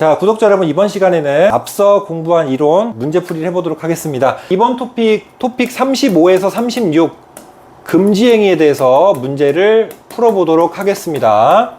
자, 구독자 여러분, 이번 시간에는 앞서 공부한 이론 문제풀이를 해보도록 하겠습니다. 이번 토픽 35에서 36 금지행위에 대해서 문제를 풀어보도록 하겠습니다.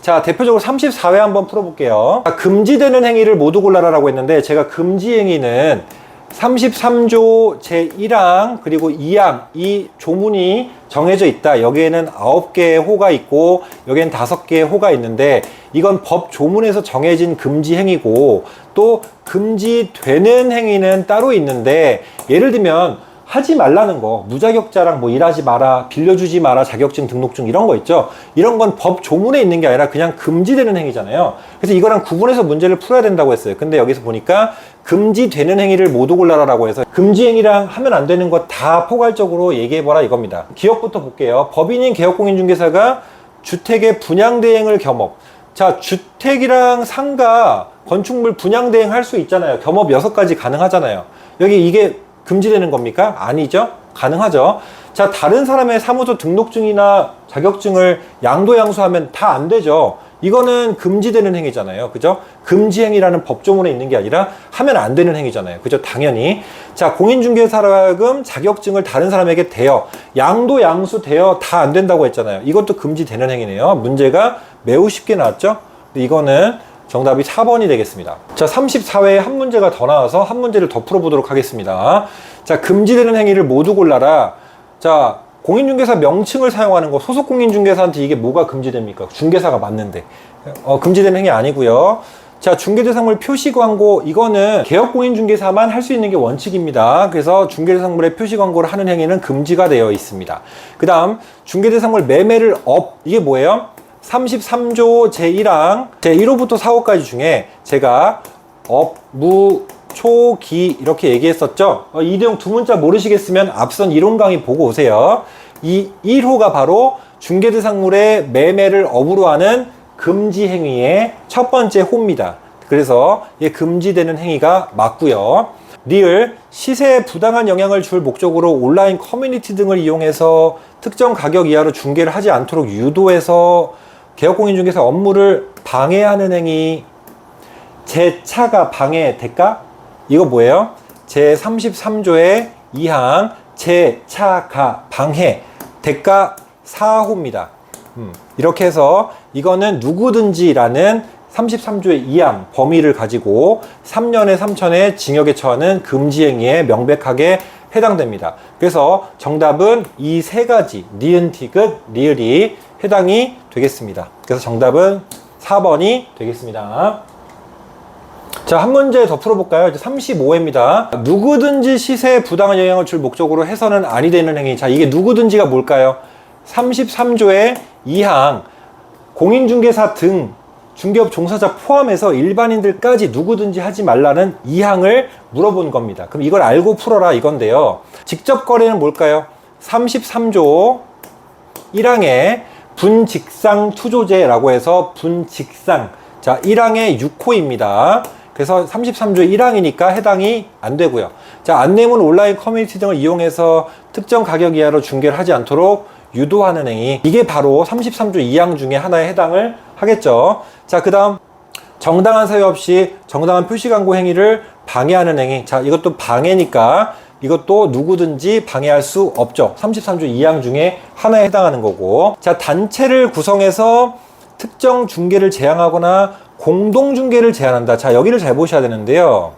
자, 대표적으로 34회 한번 풀어볼게요. 자, 금지되는 행위를 모두 골라라 라고 했는데, 제가 금지행위는 33조 제1항 그리고 2항 이 조문이 정해져 있다. 여기에는 9개의 호가 있고 여기엔 5개의 호가 있는데, 이건 법 조문에서 정해진 금지 행위고, 또 금지되는 행위는 따로 있는데, 예를 들면 하지 말라는 거, 무자격자랑 뭐 일하지 마라, 빌려주지 마라, 자격증, 등록증 이런 거 있죠. 이런 건 법 조문에 있는 게 아니라 그냥 금지되는 행위잖아요. 그래서 이거랑 구분해서 문제를 풀어야 된다고 했어요. 근데 여기서 보니까 금지되는 행위를 모두 골라라 라고 해서 금지 행위랑 하면 안 되는 거 다 포괄적으로 얘기해보라 이겁니다. 기억부터 볼게요. 법인인 개업공인중개사가 주택의 분양대행을 겸업. 자, 주택이랑 상가, 건축물 분양대행 할 수 있잖아요. 겸업 6가지 가능하잖아요. 여기 이게 금지되는 겁니까? 아니죠? 가능하죠? 자, 다른 사람의 사무소 등록증이나 자격증을 양도양수하면 다 안 되죠? 이거는 금지되는 행위잖아요. 그죠? 금지행위라는 법조문에 있는 게 아니라 하면 안 되는 행위잖아요. 그죠? 당연히. 자, 공인중개사로 하여금 자격증을 다른 사람에게 대여, 양도양수 대여 다 안 된다고 했잖아요. 이것도 금지되는 행위네요. 문제가 매우 쉽게 나왔죠? 이거는 정답이 4번이 되겠습니다. 자, 34회에 한 문제가 더 나와서 한 문제를 더 풀어보도록 하겠습니다. 자, 금지되는 행위를 모두 골라라. 자, 공인중개사 명칭을 사용하는 거, 소속 공인중개사한테 이게 뭐가 금지됩니까? 중개사가 맞는데. 금지되는 행위 아니고요. 자, 중개대상물 표시광고, 이거는 개업공인중개사만 할 수 있는 게 원칙입니다. 그래서 중개대상물의 표시광고를 하는 행위는 금지가 되어 있습니다. 그 다음, 중개대상물 매매를 이게 뭐예요? 33조 제1항 제1호부터 4호까지 중에 제가 무, 초, 기 이렇게 얘기했었죠. 이 내용 두 문자 모르시겠으면 앞선 이론 강의 보고 오세요. 이 1호가 바로 중개대상물의 매매를 업으로 하는 금지 행위의 첫 번째 호입니다. 그래서 이게 금지되는 행위가 맞고요. 리을, 시세에 부당한 영향을 줄 목적으로 온라인 커뮤니티 등을 이용해서 특정 가격 이하로 중개를 하지 않도록 유도해서 개업공인중개사 업무를 방해하는 행위. 제 차가 방해 대가? 이거 뭐예요? 제 33조의 2항 제 차가 방해 대가 4호입니다. 이렇게 해서 이거는 누구든지라는 33조의 2항 범위를 가지고 3년에 3천의 징역에 처하는 금지행위에 명백하게 해당됩니다. 그래서 정답은 이 세 가지 니은, 디귿, 리을이 해당이 되겠습니다. 그래서 정답은 4번이 되겠습니다. 자, 한 문제 더 풀어볼까요? 이제 35회입니다. 누구든지 시세에 부당한 영향을 줄 목적으로 해서는 아니 되는 행위. 자, 이게 누구든지가 뭘까요? 33조의 2항 공인중개사 등 중개업 종사자 포함해서 일반인들까지 누구든지 하지 말라는 2항을 물어본 겁니다. 그럼 이걸 알고 풀어라 이건데요. 직접 거래는 뭘까요? 33조 1항에 분직상 투조제라고 해서 분직상. 자, 1항의 6호입니다. 그래서 33조 1항이니까 해당이 안 되고요. 자, 안내문 온라인 커뮤니티 등을 이용해서 특정 가격 이하로 중개를 하지 않도록 유도하는 행위. 이게 바로 33조 2항 중에 하나에 해당을 하겠죠. 자, 그 다음 정당한 사유 없이 정당한 표시광고 행위를 방해하는 행위. 자, 이것도 방해니까 이것도 누구든지 방해할 수 없죠. 33조 2항 중에 하나에 해당하는 거고. 자, 단체를 구성해서 특정 중개를 제한하거나 공동중개를 제한한다. 자, 여기를 잘 보셔야 되는데요.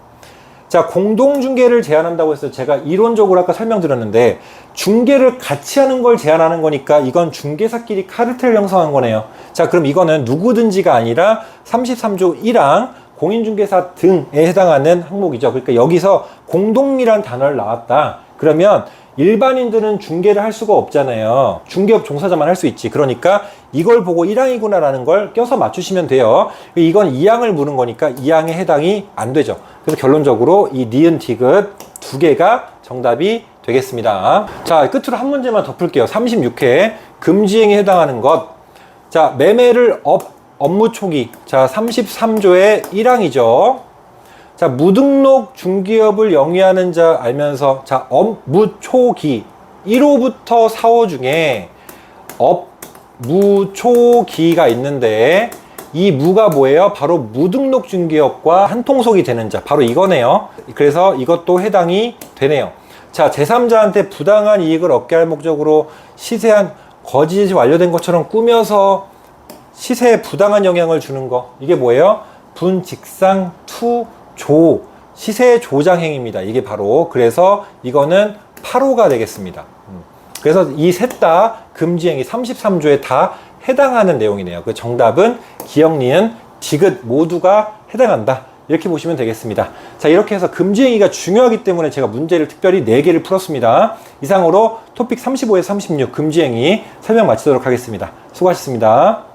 자, 공동중개를 제한한다고 해서 제가 이론적으로 아까 설명드렸는데, 중개를 같이 하는 걸 제한하는 거니까 이건 중개사끼리 카르텔 형성한 거네요. 자, 그럼 이거는 누구든지가 아니라 33조 1항 공인중개사 등에 해당하는 항목이죠. 그러니까 여기서 공동이란 단어를 나왔다. 그러면 일반인들은 중개를 할 수가 없잖아요. 중개업 종사자만 할 수 있지. 그러니까 이걸 보고 1항이구나 라는 걸 껴서 맞추시면 돼요. 이건 2항을 물은 거니까 2항에 해당이 안 되죠. 그래서 결론적으로 이 니은, 디귿 두 개가 정답이 되겠습니다. 자, 끝으로 한 문제만 더 풀게요. 36회 금지행위에 해당하는 것. 자, 매매를 업무 초기. 자, 33조의 1항이죠. 자, 무등록 중개업을 영위하는 자 알면서, 자, 업무 초기 1호부터 4호 중에 업무 초기가 있는데, 이 무가 뭐예요? 바로 무등록 중개업과 한통속이 되는 자, 바로 이거네요. 그래서 이것도 해당이 되네요. 자, 제3자한테 부당한 이익을 얻게 할 목적으로 시세한 거짓이 완료된 것처럼 꾸며서 시세에 부당한 영향을 주는 거, 이게 뭐예요? 분직상 투조, 시세 조장 행위입니다. 이게 바로, 그래서 이거는 8호가 되겠습니다. 그래서 이 셋 다 금지행위 33조에 다 해당하는 내용이네요. 그 정답은 기역, 니은, 디귿 모두가 해당한다. 이렇게 보시면 되겠습니다. 자, 이렇게 해서 금지행위가 중요하기 때문에 제가 문제를 특별히 4개를 풀었습니다. 이상으로 토픽 35에서 36 금지행위 설명 마치도록 하겠습니다. 수고하셨습니다.